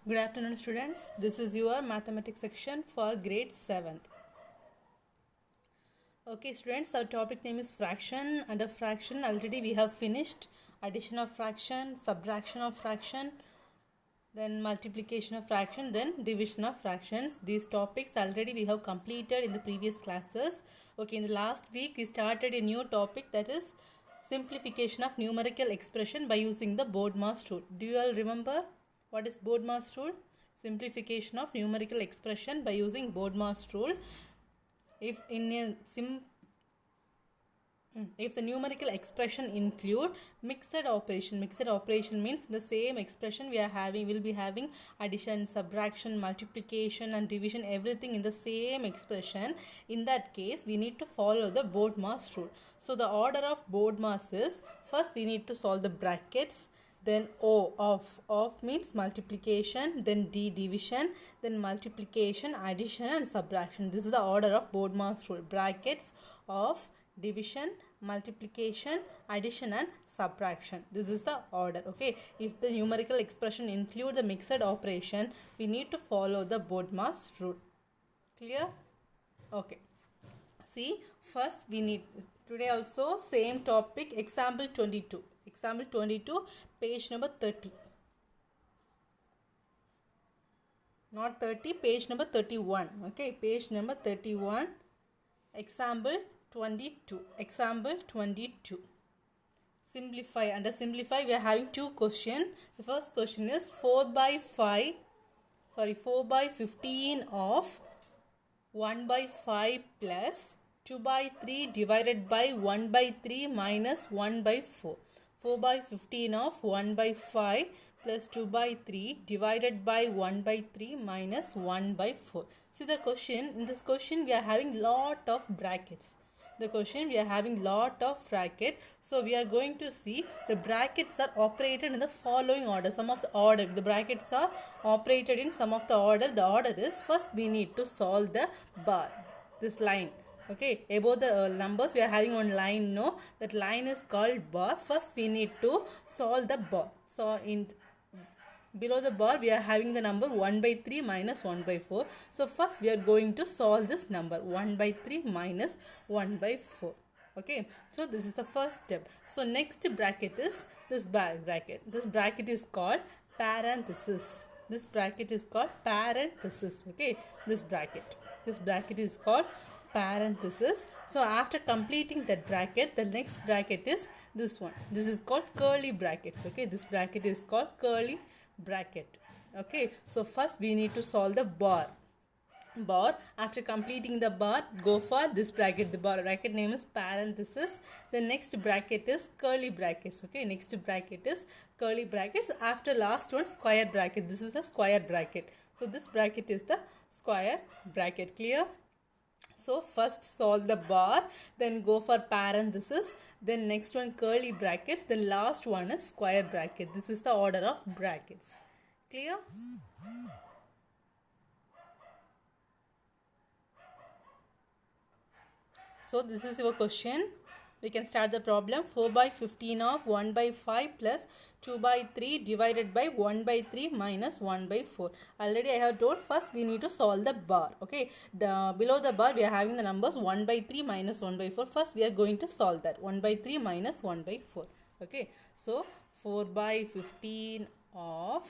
Good afternoon, students. This is your mathematics section for grade 7th. Okay, students, our topic name is fraction. Under fraction, already we have finished addition of fraction, subtraction of fraction, then multiplication of fraction, then division of fractions. These topics already we have completed in the previous classes. Okay, in the last week we started a new topic, that is simplification of numerical expression by using the BODMAS rule. Do you all remember what is BODMAS rule? Simplification of numerical expression by using BODMAS rule. If the numerical expression include mixed operation means the same expression will be having addition, subtraction, multiplication and division, everything in the same expression. In that case, we need to follow the BODMAS rule. So the order of BODMAS is, first we need to solve the brackets, then O of means multiplication, then D division, then multiplication, addition and subtraction. This is the order of BODMAS rule. Brackets, of, division, multiplication, addition and subtraction. This is the order. Okay, if the numerical expression include the mixed operation, we need to follow the BODMAS rule. Clear? Okay. See, first we need, today also same topic, example 22. Example 22, page number 30. Not 30, page number 31. Okay, page number 31. Example 22. Example 22. Simplify. Under simplify, we are having two questions. The first question is 4 by 15 of 1 by 5 plus 2 by 3 divided by 1 by 3 minus 1 by 4. 4 by 15 of 1 by 5 plus 2 by 3 divided by 1 by 3 minus 1 by 4. See the question. In this question, we are having lot of brackets. The question, we are having lot of bracket. So we are going to see the brackets are operated in the following order. Some of the order, the brackets are operated in some of the order. The order is, first we need to solve the bar, this line. Okay, above the numbers we are having one line, no, that line is called bar. First we need to solve the bar. So in below the bar we are having the number 1 by 3 minus 1 by 4. So first we are going to solve this number 1 by 3 minus 1 by 4. Okay, so this is the first step. So next bracket is this bracket. This bracket is called parenthesis. This bracket is called parenthesis. Okay, this bracket is called parenthesis. So after completing that bracket, the next bracket is this one. This is called curly brackets. Okay, this bracket is called curly bracket. Okay, so first we need to solve the bar. After completing the bar, go for this bracket. The bracket name is parenthesis. The next bracket is curly brackets. Okay, next bracket is curly brackets. After last one, square bracket. This is a square bracket. So this bracket is the square bracket. Clear? So first solve the bar, then go for parenthesis, then next one curly brackets, then last one is square bracket. This is the order of brackets. Clear? So this is your question. We can start the problem. 4 by 15 of 1 by 5 plus 2 by 3 divided by 1 by 3 minus 1 by 4. Already I have told, first we need to solve the bar. Okay, below the bar we are having the numbers 1 by 3 minus 1 by 4. First we are going to solve that. 1 by 3 minus 1 by 4. Okay, so 4 by 15 of,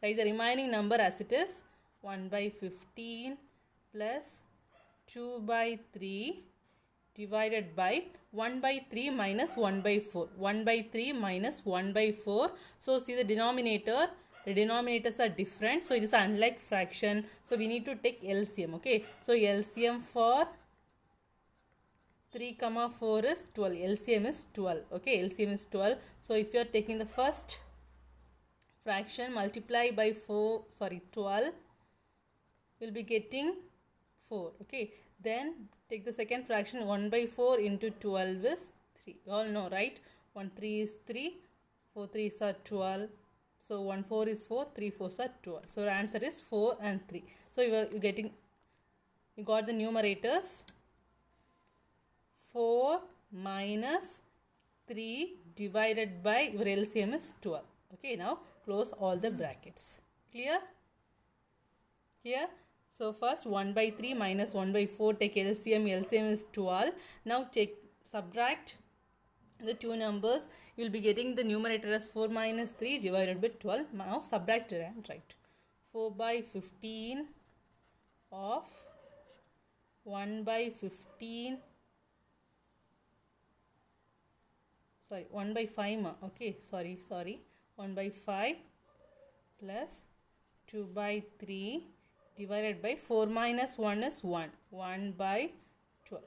write the remaining number as it is, 1 by 15 plus 2 by 3 divided by 1 by 3 minus 1 by 4. 1 by 3 minus 1 by 4. So see the denominator. The denominators are different. So it is unlike fraction. So we need to take LCM. Okay. So LCM for 3 comma 4 is 12. LCM is 12. Okay. LCM is 12. So if you are taking the first fraction, multiply by 12, we'll be getting 4. Okay, then take the second fraction, 1 by 4 into 12 is 3. You all know, right? 1 3 is 3, 4 3s are 12. So 1 4 is 4, 3 4s are 12. So the answer is 4 and 3. So you got the numerators 4 minus 3 divided by, your LCM is 12. Okay, now close all the brackets. Clear? Here, so first 1 by 3 minus 1 by 4, take LCM. LCM is 12. Now subtract the two numbers. You will be getting the numerator as 4 minus 3 divided by 12. Now subtract it and write 4 by 15 of 1 by 15, sorry, 1 by 5, okay, sorry, 1 by 5 plus 2 by 3 divided by 4 minus 1 is 1 by 12.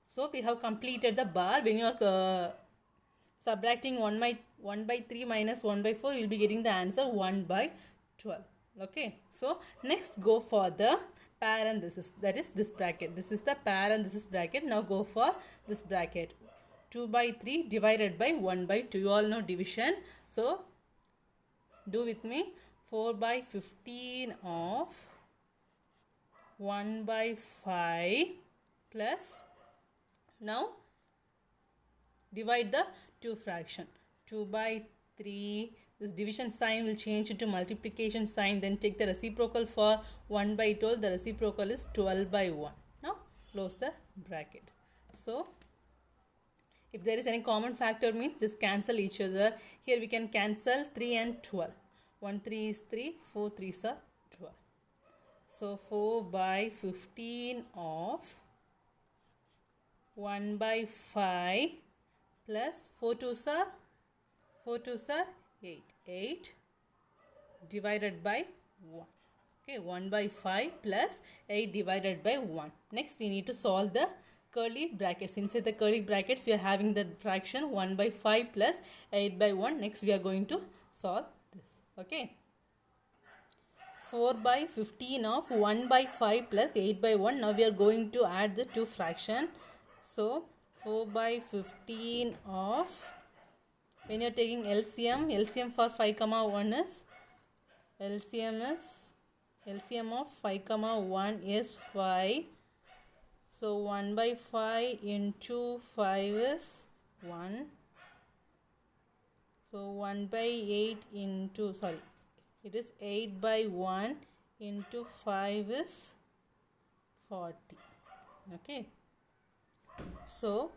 So we have completed the bar. When you are subtracting 1 by 3 minus 1 by 4, you will be getting the answer 1 by 12. Okay, so next go for the parenthesis, that is this bracket. This is the parenthesis bracket. Now go for this bracket. 2 by 3 divided by 1 by 2. You all know division. So do with me. 4 by 15 of 1 by 5 plus, now divide the two fraction. 2 by 3, this division sign will change into multiplication sign. Then take the reciprocal for 1 by 12. The reciprocal is 12 by 1. Now close the bracket. So if there is any common factor, means just cancel each other. Here we can cancel 3 and 12. 1 3 is 3, 4 3s are 12. So 4 by 15 of 1 by 5 plus 4 2s are 8. 8 divided by 1. Okay, 1 by 5 plus 8 divided by 1. Next we need to solve the curly brackets. Inside the curly brackets we are having the fraction 1 by 5 plus 8 by 1. Next we are going to solve this. Okay, 4 by 15 of 1 by 5 plus 8 by 1. Now we are going to add the two fraction. So 4 by 15 of, when you are taking LCM for 5 comma 1 is, LCM of 5 comma 1 is 5. So 1 by 5 into 5 is 1. So 1 by 8 into, sorry, it is 8 by 1 into 5 is 40. Okay. So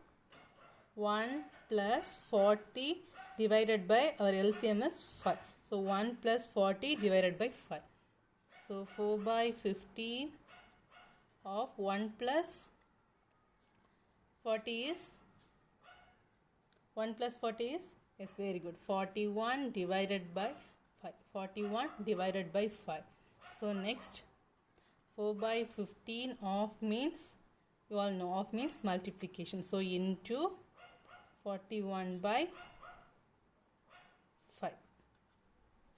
1 plus 40 divided by, our LCM is 5. So 1 plus 40 divided by 5. So 4 by 15 of 1 plus 40 is, 1 plus 40 is, yes, very good, 41 divided by 5. 41 divided by 5. So next 4 by 15 of means, you all know of means multiplication. So into 41 by 5.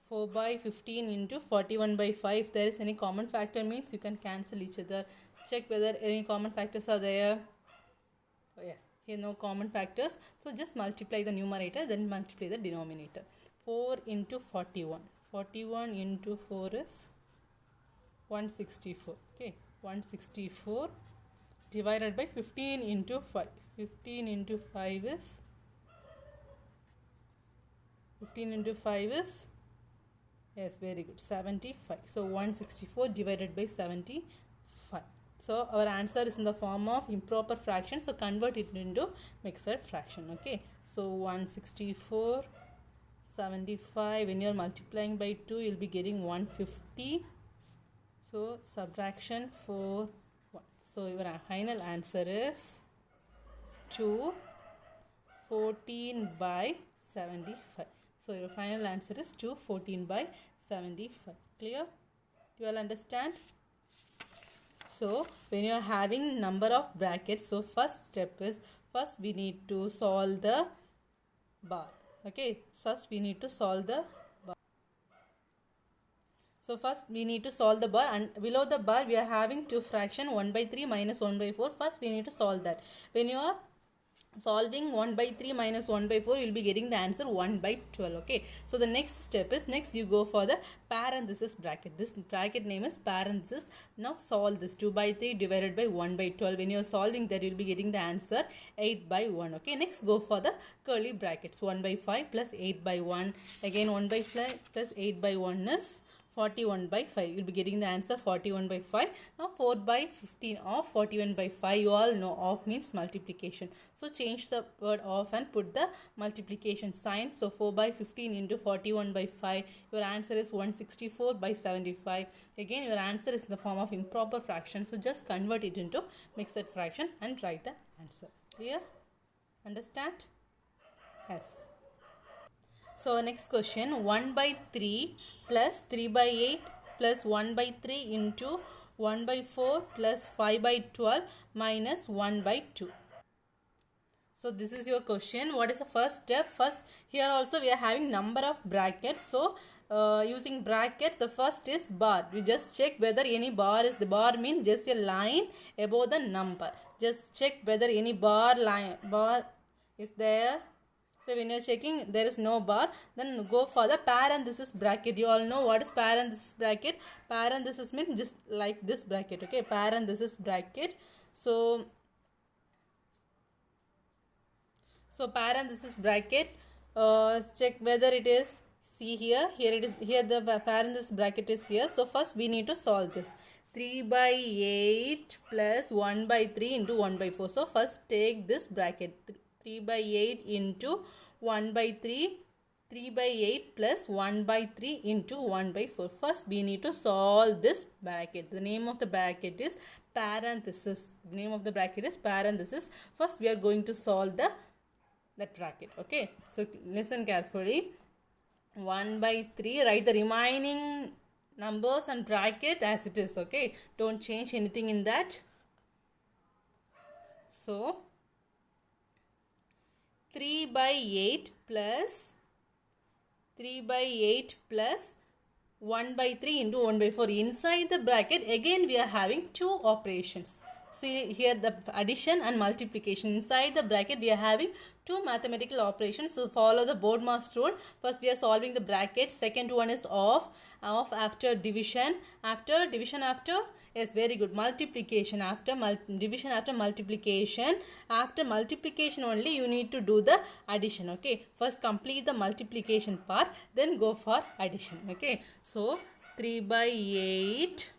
4 by 15 into 41 by 5. If there is any common factor, means you can cancel each other. Check whether any common factors are there. Oh, yes, here no common factors. So just multiply the numerator, then multiply the denominator. 4 into 41. 41 into 4 is 164. Okay, 164 divided by 15 into 5. 15 into 5 is, 15 into 5 is, yes, very good, 75. So 164 divided by 75. So our answer is in the form of improper fraction. So convert it into mixed fraction. Okay, so 164, 75. When you are multiplying by 2, you will be getting 150. So subtraction 4, 1. So your final answer is 2, 14 by 75. So your final answer is 2, 14 by 75. Clear? Do you all understand? So when you are having number of brackets, so first step is, first we need to solve the bar. Okay, first we need to solve the bar. So first we need to solve the bar, and below the bar we are having two fraction 1 by 3 minus 1 by 4. First we need to solve that. When you are solving 1 by 3 minus 1 by 4, you'll be getting the answer 1 by 12. Okay, so the next step is, next you go for the parenthesis bracket. This bracket name is parenthesis. Now solve this. 2 by 3 divided by 1 by 12. When you're solving that, you'll be getting the answer 8 by 1. Okay, next go for the curly brackets. 1 by 5 plus 8 by 1. Again 1 by 5 plus 8 by 1 is 41 by 5. You'll be getting the answer 41 by 5. Now 4 by 15 of 41 by 5. You all know of means multiplication. So change the word of and put the multiplication sign. So 4 by 15 into 41 by 5. Your answer is 164 by 75. Again, your answer is in the form of improper fraction. So just convert it into mixed fraction and write the answer. Clear? Understand? Yes. So next question, 1 by 3 plus 3 by 8 plus 1 by 3 into 1 by 4 plus 5 by 12 minus 1 by 2. So this is your question. What is the first step? First, here also we are having number of brackets. So using brackets, the first is bar. We just check whether any bar is, the bar means just a line above the number. Just check whether any bar is there. So when you are checking there is no bar, then go for the parenthesis bracket. You all know what is parenthesis bracket. Parenthesis means just like this bracket. Okay, parenthesis bracket. So parenthesis bracket, check whether it is, see here it is, here the parenthesis bracket is here. So first we need to solve this. 3 by 8 plus 1 by 3 into 1 by 4. So first take this bracket, 3 by 8 into 1 by 3, 3 by 8 plus 1 by 3 into 1 by 4. First we need to solve this bracket. The name of the bracket is parenthesis. The name of the bracket is parenthesis. First we are going to solve that bracket. Okay, so listen carefully. 1 by 3, write the remaining numbers and bracket as it is. Okay, don't change anything in that. So 3 by 8 plus 3 by 8 plus 1 by 3 into 1 by 4. Inside the bracket again we are having two operations. See here the addition and multiplication. Inside the bracket we are having two mathematical operations. So follow the BODMAS rule. First we are solving the bracket. Second one is off after division. After division, after, yes, very good, multiplication. After division, after multiplication. After multiplication only you need to do the addition. Okay, first complete the multiplication part, then go for addition. Okay, so 3 by 8.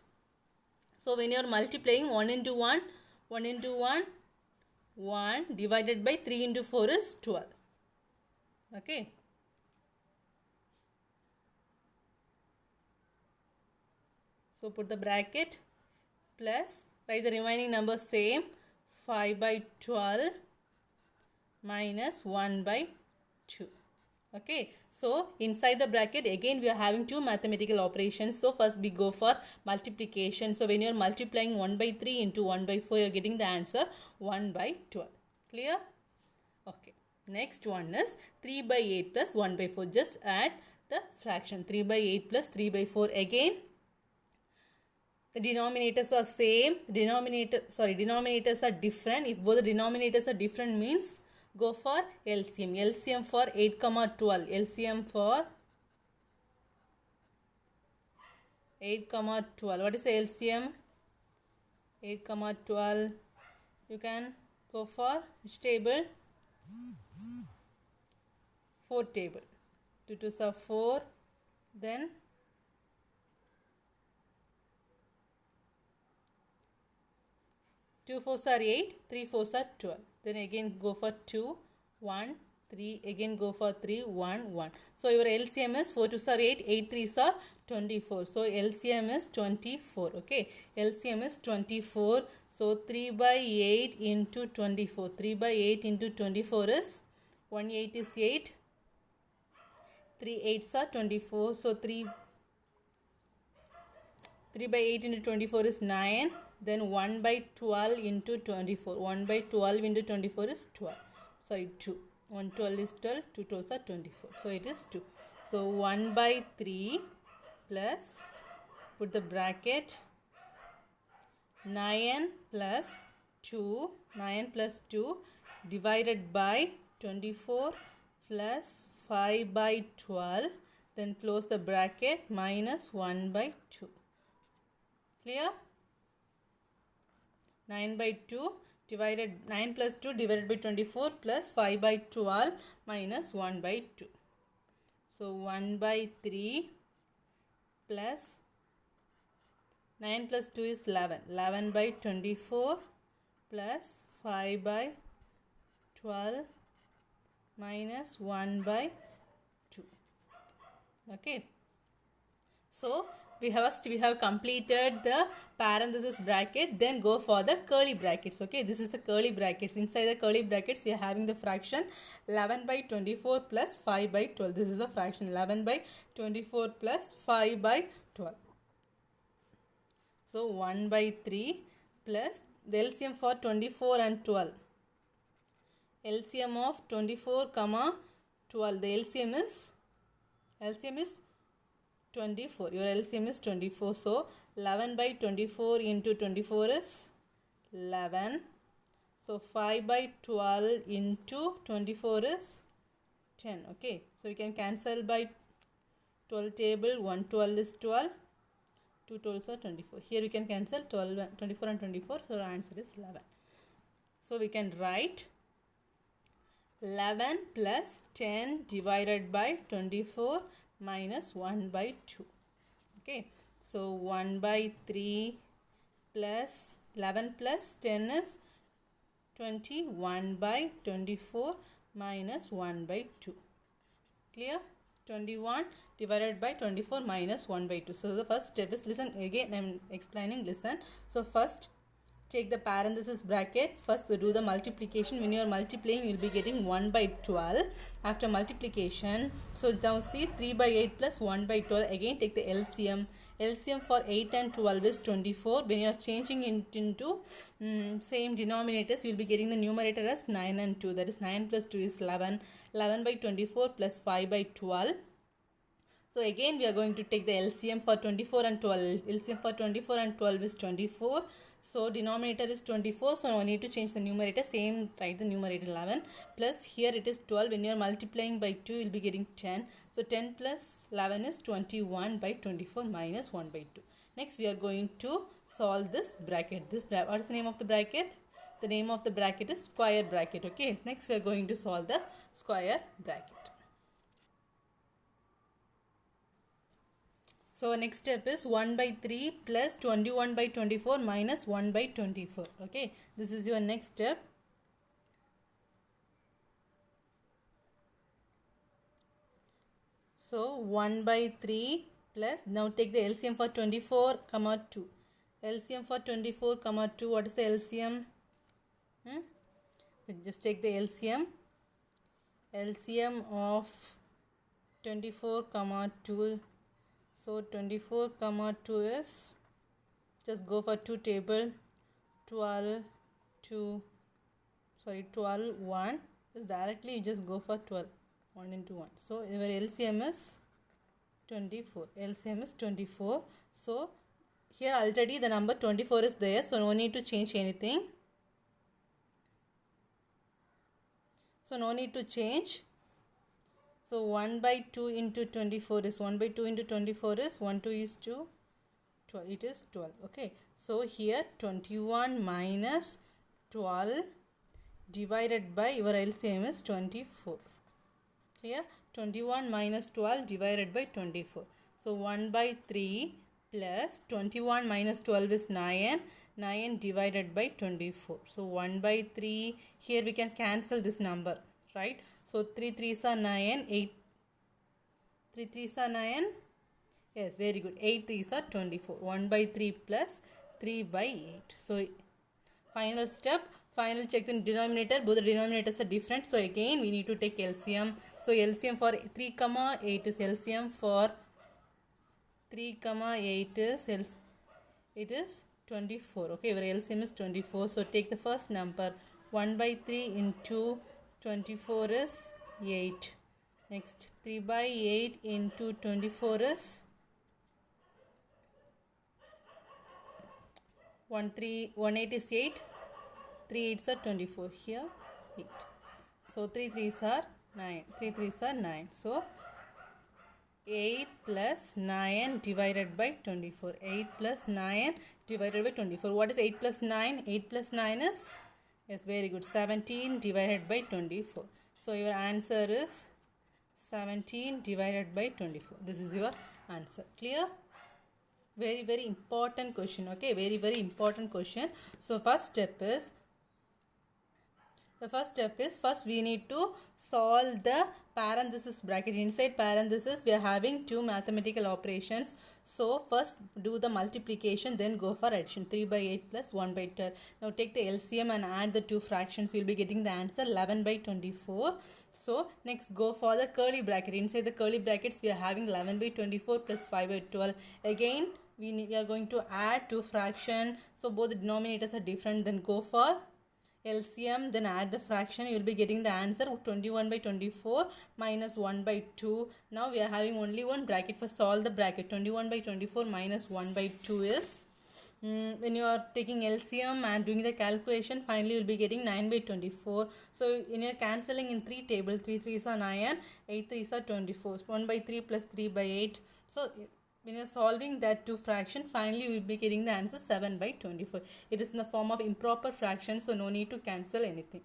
So when you are multiplying 1 into 1, 1 into 1, 1 divided by 3 into 4 is 12. Okay. So put the bracket plus, write the remaining numbers same, 5 by 12 minus 1 by 2. Okay, so inside the bracket again we are having two mathematical operations. So first we go for multiplication. So when you are multiplying 1 by 3 into 1 by 4, you are getting the answer 1 by 12. Clear? Okay, next one is 3 by 8 plus 1 by 4. Just add the fraction. 3 by 8 plus 3 by 4. Again the denominators are same. Denominators are different. If both the denominators are different means go for LCM. LCM for 8, 12. LCM for 8, 12. What is the LCM? 8, 12. You can go for which table? 4 table. 2 2s are 4. Then 2 4s are 8. 3 4s are 12. Then again go for 2, 1, 3, again go for 3, 1, 1. So your LCM is 4 2s are 8, 8 3s are 24. So LCM is 24. Okay, LCM is 24. So 3 by 8 into 24. 3 by 8 into 24 is 1 8 is 8. 3 8s are 24. So 3 by 8 into 24 is 9. Then 1 by 12 into 24. 1 by 12 into 24 is 12. Sorry, 2. 1 12 is 12. 2 12s are 24. So it is 2. So 1 by 3 plus, put the bracket, 9 plus 2. 9 plus 2 divided by 24 plus 5 by 12, then close the bracket, minus 1 by 2. Clear? 9 by 2 divided 9 plus 2 divided by 24 plus 5 by 12 minus 1 by 2. So 1 by 3 plus 9 plus 2 is 11. 11 by 24 plus 5 by 12 minus 1 by 2. Okay. So we have completed the parenthesis bracket, then go for the curly brackets. Okay, this is the curly brackets. Inside the curly brackets we are having the fraction 11 by 24 plus 5 by 12. This is the fraction 11 by 24 plus 5 by 12. So 1 by 3 plus the LCM for 24 and 12. LCM of 24 comma 12. The LCM is 24. Your LCM is 24. So 11 by 24 into 24 is 11. So 5 by 12 into 24 is 10. Okay. So we can cancel by 12 table. 1 12 is 12. 2 12s are 24. Here we can cancel 24 and 24. So our answer is 11. So we can write 11 plus 10 divided by 24 minus 1 by 2. Okay, so 1 by 3 plus 11 plus 10 is 21 by 24 minus 1 by 2. Clear? 21 divided by 24 minus 1 by 2. So the first step is, listen again, I am explaining, listen. So first take the parenthesis bracket. First do the multiplication. When you are multiplying, you will be getting 1 by 12 after multiplication. So now see 3 by 8 plus 1 by 12. Again take the LCM. LCM for 8 and 12 is 24. When you are changing it into same denominators, you will be getting the numerator as 9 and 2. That is 9 plus 2 is 11. 11 by 24 plus 5 by 12. So again we are going to take the LCM for 24 and 12. LCM for 24 and 12 is 24. So denominator is 24. So I need to change the numerator. Same, write the numerator 11. Plus here it is 12. When you are multiplying by 2, you will be getting 10. So 10 plus 11 is 21 by 24 minus 1 by 2. Next we are going to solve this bracket. What is the name of the bracket? The name of the bracket is square bracket. Okay. Next we are going to solve the square bracket. So next step is 1 by 3 plus 21 by 24 minus 1 by 24. Okay, this is your next step. So 1 by 3 plus, now take the LCM for 24 comma 2. LCM for 24 comma 2, what is the LCM? Just take the LCM. LCM of 24 comma 2. So 24 comma 2 is, just go for 2 table, 12, 1. Just directly you just go for 12, 1 into 1. So your LCM is 24. LCM is 24. So here already the number 24 is there. So no need to change anything. So no need to change. So 1 by 2 into 24 is 1 by 2 into 24 is 1 2 is 2, 12, it is 12. Okay, so here 21 minus 12 divided by your LCM is 24. Here 21 minus 12 divided by 24. So 1 by 3 plus 21 minus 12 is 9. 9 divided by 24. So 1 by 3, here we can cancel this number, right? So 3 3s are 9, 8 3 3s are 9. Yes, very good. 8 3s are 24. 1 by 3 plus 3 by 8. So final step, final check the denominator. Both the denominators are different. So again we need to take LCM. So LCM for 3 comma 8 is LCM for 3 comma 8 is it is 24. Okay, where LCM is 24. So take the first number. 1 by 3 into 24 is 8. Next 3 by 8 into 24 is 1 8 is 8. 3 8s are 24. Here 8. So 3 3s are 9. 3 3s are 9. So 8 plus 9 divided by 24. 8 plus 9 divided by 24. What is 8 plus 9? 8 plus 9 is, yes, very good, 17 divided by 24. So your answer is 17 divided by 24. This is your answer. Clear? Very, very important question. Okay, very, very important question. So first step is, first we need to solve the parenthesis bracket. Inside parenthesis we are having two mathematical operations. So first do the multiplication, then go for addition. 3 by 8 plus 1 by 12. Now take the LCM and add the two fractions. You will be getting the answer 11 by 24. So next go for the curly bracket. Inside the curly brackets we are having 11 by 24 plus 5 by 12. Again we are going to add two fractions. So both the denominators are different. Then go for LCM, then add the fraction. You will be getting the answer 21 by 24 minus 1 by 2. Now we are having only one bracket. For solve the bracket, 21 by 24 minus 1 by 2 is, when you are taking LCM and doing the calculation, finally you will be getting 9 by 24. So when you are cancelling in 3 table, 3 3s are 9, 8 3s are 24. 1 by 3 plus 3 by 8. So when you are solving that two fraction, finally you will be getting the answer 7 by 24. It is in the form of improper fraction, so no need to cancel anything.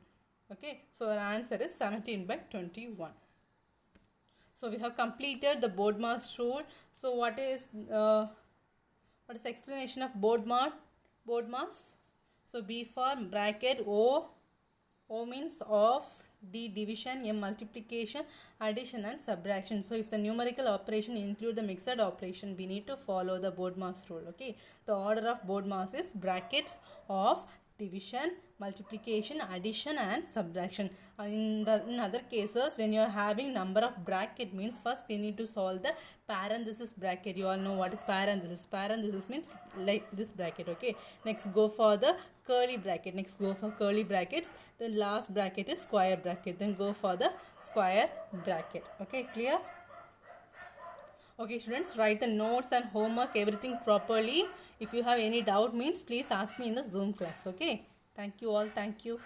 Okay, so our answer is 17 by 21. So we have completed the BODMAS rule. So what is the explanation of BODMAS? So B for bracket, O means of, D division, M multiplication, addition and subtraction. So if the numerical operation include the mixed operation, we need to follow the BODMAS rule. Okay, the order of BODMAS is brackets of division, multiplication, addition and subtraction. In other cases, when you are having number of bracket, means first we need to solve the parenthesis bracket. You all know what is parenthesis. Parenthesis means like this bracket. Okay, next go for the curly bracket. Next go for curly brackets. Then last bracket is square bracket. Then go for the square bracket. Okay, clear? Okay students, write the notes and homework, everything properly. If you have any doubt means please ask me in the Zoom class. Okay, thank you all. Thank you.